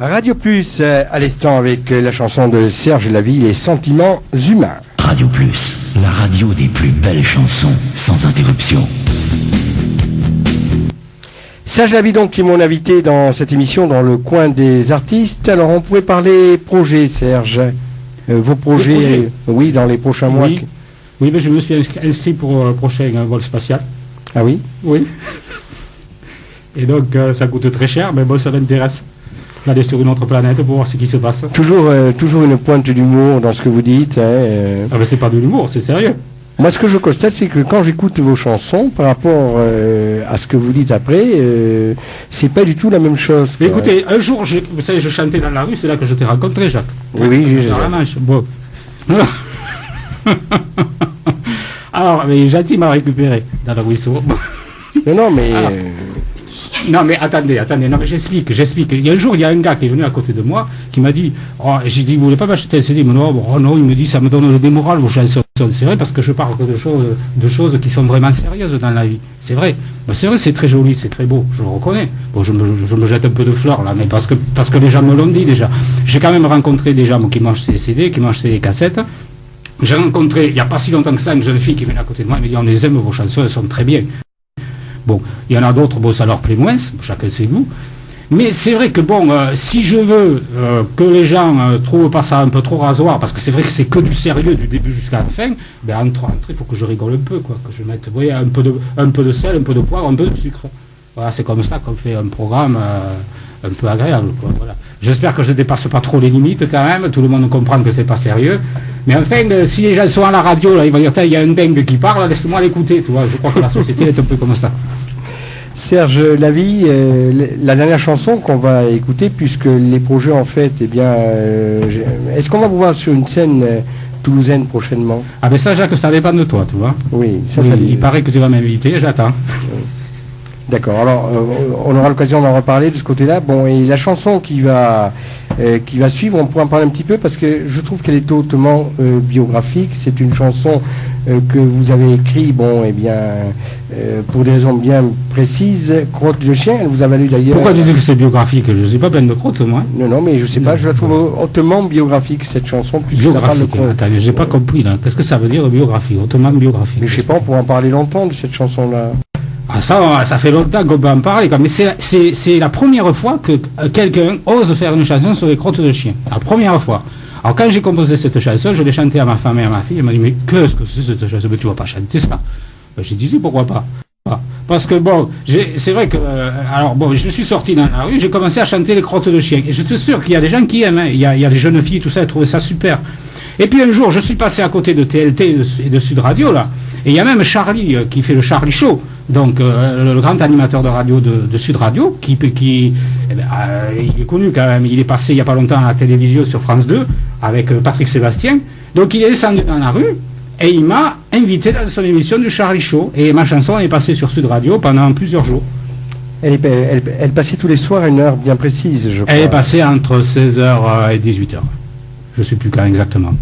Radio Plus, à l'instant avec la chanson de Serge Lavie, Les sentiments humains. Radio Plus, la radio des plus belles chansons, sans interruption. Serge Lavie donc qui est mon invité dans cette émission dans le coin des artistes. Alors on pourrait parler projets, Serge. Vos projets, oui, dans les prochains mois. Oui, mais je me suis inscrit pour le prochain vol spatial. Ah oui? Oui. Et donc ça coûte très cher, mais bon, ça m'intéresse d'aller sur une autre planète pour voir ce qui se passe. Toujours une pointe d'humour dans ce que vous dites. Ah mais c'est pas de l'humour, c'est sérieux. Moi, ce que je constate, c'est que quand j'écoute vos chansons, par rapport à ce que vous dites après, c'est pas du tout la même chose. Mais écoutez, un jour, vous savez, je chantais dans la rue, c'est là que je t'ai rencontré, Jacques. Oui, j'ai dans la Manche. Bon. Alors, mais gentil m'a récupéré dans le ruisseau. Non, mais... Alors, non, mais attendez, non, mais j'explique. Il y a un jour, il y a un gars qui est venu à côté de moi, qui m'a dit, j'ai dit, vous voulez pas m'acheter un CD? Il me dit, non, il me dit, ça me donne des morales vos chansons. C'est vrai, parce que je parle que de choses qui sont vraiment sérieuses dans la vie. C'est vrai. C'est vrai, c'est très joli, c'est très beau, je le reconnais. Bon, je me jette un peu de fleurs, là, mais parce que les gens me l'ont dit déjà. J'ai quand même rencontré des gens qui mangent ces CD, qui mangent ces cassettes. J'ai rencontré, il n'y a pas si longtemps que ça, une jeune fille qui vient à côté de moi, elle me dit, on les aime, vos chansons, elles sont très bien. Bon, il y en a d'autres, bon, ça leur plaît moins, chacun ses goûts. Mais c'est vrai que bon, si je veux que les gens trouvent pas ça un peu trop rasoir, parce que c'est vrai que c'est que du sérieux du début jusqu'à la fin, ben entre, il faut que je rigole un peu, quoi, que je mette, vous voyez, un peu de sel, un peu de poivre, un peu de sucre. Voilà, c'est comme ça qu'on fait un programme un peu agréable, quoi. Voilà. J'espère que je dépasse pas trop les limites quand même. Tout le monde comprend que c'est pas sérieux. Mais enfin, si les gens sont à la radio, là, ils vont dire, il y a un dingue qui parle, laisse-moi l'écouter. Tu vois, je crois que la société est un peu comme ça. Serge Lavie, la dernière chanson qu'on va écouter, puisque les projets en fait, eh bien, est-ce qu'on va vous voir sur une scène toulousaine prochainement? Ah ben ça, Jacques, ça dépend de toi, tu vois. Oui, ça. Il paraît que tu vas m'inviter, j'attends. D'accord, alors on aura l'occasion d'en reparler de ce côté-là. Bon, et la chanson qui va suivre, on pourra en parler un petit peu parce que je trouve qu'elle est hautement biographique. C'est une chanson que vous avez écrite, bon, eh bien, pour des raisons bien précises. Crotte de chien, elle vous a valu d'ailleurs... Pourquoi tu dis que c'est biographique? Je ne sais pas plein de crottes, moi. Non, mais je sais pas, je la trouve hautement biographique, cette chanson, puisque ça parle de crotte. Attendez, j'ai pas compris, là. Qu'est-ce que ça veut dire, biographie? Hautement biographique. Mais je sais pas, on pourra en parler longtemps de cette chanson-là. Ah ça fait longtemps qu'on peut en parler, quoi. Mais c'est la première fois que quelqu'un ose faire une chanson sur les crottes de chien. La première fois. Alors quand j'ai composé cette chanson, je l'ai chantée à ma femme et à ma fille. Elle m'a dit, mais qu'est-ce que c'est cette chanson? Mais tu vas pas chanter ça. J'ai dit, si, pourquoi pas? Parce que bon, c'est vrai que, alors bon, je suis sorti dans la rue, j'ai commencé à chanter les crottes de chien. Et je suis sûr qu'il y a des gens qui aiment, hein. Il y a des jeunes filles, tout ça, elles trouvaient ça super. Et puis un jour, je suis passé à côté de TLT et de Sud Radio, là. Et il y a même Charlie qui fait le Charlie Show, donc le grand animateur de radio de Sud Radio, qui il est connu quand même. Il est passé il n'y a pas longtemps à la télévision sur France 2 avec Patrick Sébastien. Donc il est descendu dans la rue et il m'a invité dans son émission du Charlie Show. Et ma chanson est passée sur Sud Radio pendant plusieurs jours. Elle passait tous les soirs à une heure bien précise, je crois. Elle est passée entre 16h et 18h. Je ne sais plus quand exactement.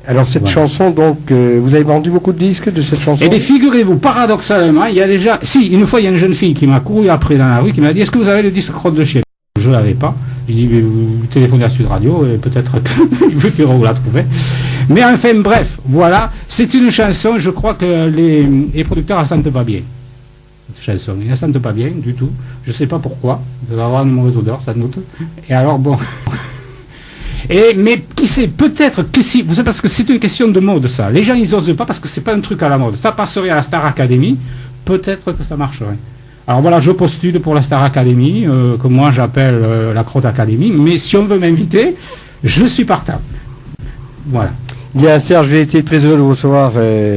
Alors cette chanson, donc, vous avez vendu beaucoup de disques de cette chanson? Eh bien, figurez-vous, paradoxalement, il y a déjà... Si, une fois, il y a une jeune fille qui m'a couru après dans la rue, qui m'a dit, est-ce que vous avez le disque Crotte de chien? Je ne l'avais pas. Je dis, mais vous téléphonez à Sud Radio, et peut-être qu'ils vous diront où vous la trouvez. Mais enfin, bref, voilà. C'est une chanson, je crois que les producteurs ne la sentent pas bien. Cette chanson, ils ne la sentent pas bien du tout. Je ne sais pas pourquoi. Ils doivent avoir une mauvaise odeur, sans doute. Et alors, bon... mais qui sait, peut-être que si, vous savez, parce que c'est une question de mode, ça. Les gens, ils osent pas parce que c'est pas un truc à la mode. Ça passerait à la Star Academy, peut-être que ça marcherait. Alors voilà, je postule pour la Star Academy, que moi j'appelle la Crotte Academy, mais si on veut m'inviter, je suis partant. Voilà. Bien, Serge, j'ai été très heureux de vous recevoir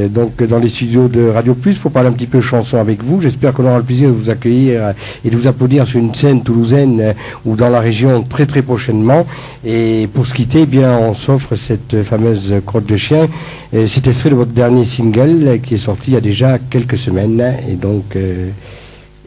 donc dans les studios de Radio Plus pour parler un petit peu chanson avec vous. J'espère qu'on aura le plaisir de vous accueillir et de vous applaudir sur une scène toulousaine ou dans la région très très prochainement. Et pour se quitter, eh bien, on s'offre cette fameuse Crotte de chien. C'est extrait de votre dernier single qui est sorti il y a déjà quelques semaines. Et donc,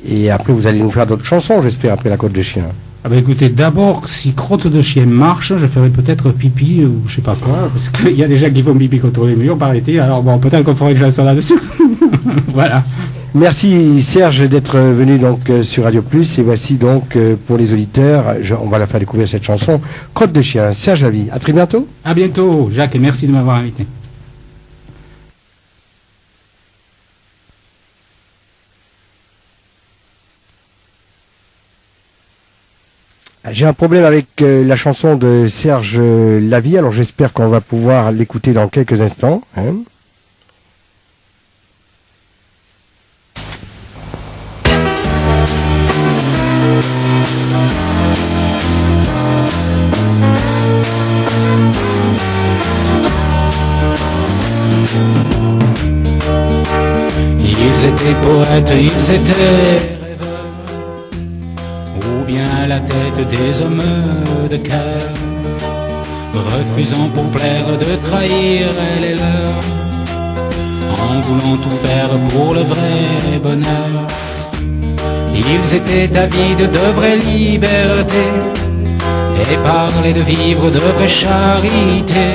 et après, vous allez nous faire d'autres chansons, j'espère, après la Crotte de chien. Ah ben écoutez, d'abord, si Crotte de chien marche, je ferai peut-être pipi ou je sais pas quoi, parce qu'il y a des gens qui font pipi contre les murs, paraît-il, alors bon, peut-être qu'on ferait une chanson là-dessus. Voilà. Merci Serge d'être venu donc sur Radio Plus, et voici donc pour les auditeurs, on va la faire découvrir cette chanson, Crotte de chien. Serge Lavie, à très bientôt. À bientôt, Jacques, et merci de m'avoir invité. J'ai un problème avec la chanson de Serge Lavie, alors j'espère qu'on va pouvoir l'écouter dans quelques instants. Hein. Ils étaient poètes, ils étaient rêveurs, ou bien à la tête des hommes de cœur, refusant pour plaire de trahir les leurs, en voulant tout faire pour le vrai bonheur. Ils étaient avides de vraie liberté, et parlaient de vivre de vraie charité,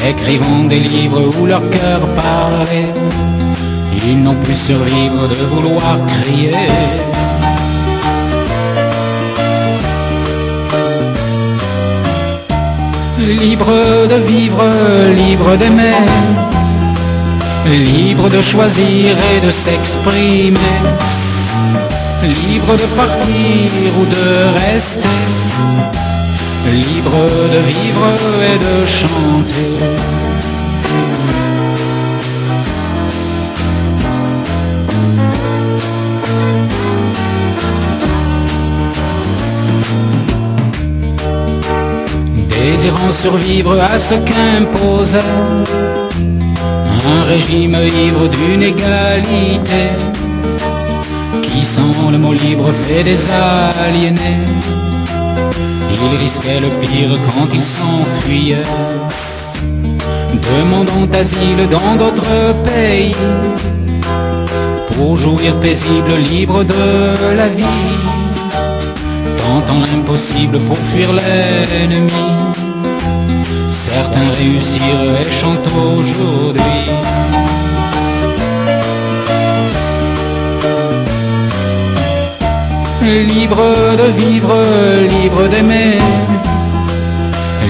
écrivant des livres où leur cœur parlait. Ils n'ont pu survivre de vouloir crier. Libre de vivre, libre d'aimer, libre de choisir et de s'exprimer, libre de partir ou de rester, libre de vivre et de chanter. Désirant survivre à ce qu'imposait un régime ivre d'une égalité qui, sans le mot libre, fait des aliénés. Ils risquaient le pire quand ils s'enfuyaient, demandant asile dans d'autres pays pour jouir paisible, libre de la vie, tentant l'impossible pour fuir l'ennemi. Certains réussirent et chantent aujourd'hui. Libre de vivre, libre d'aimer,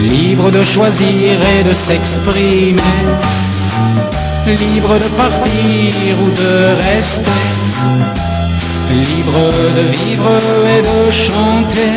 libre de choisir et de s'exprimer, libre de partir ou de rester, libre de vivre et de chanter.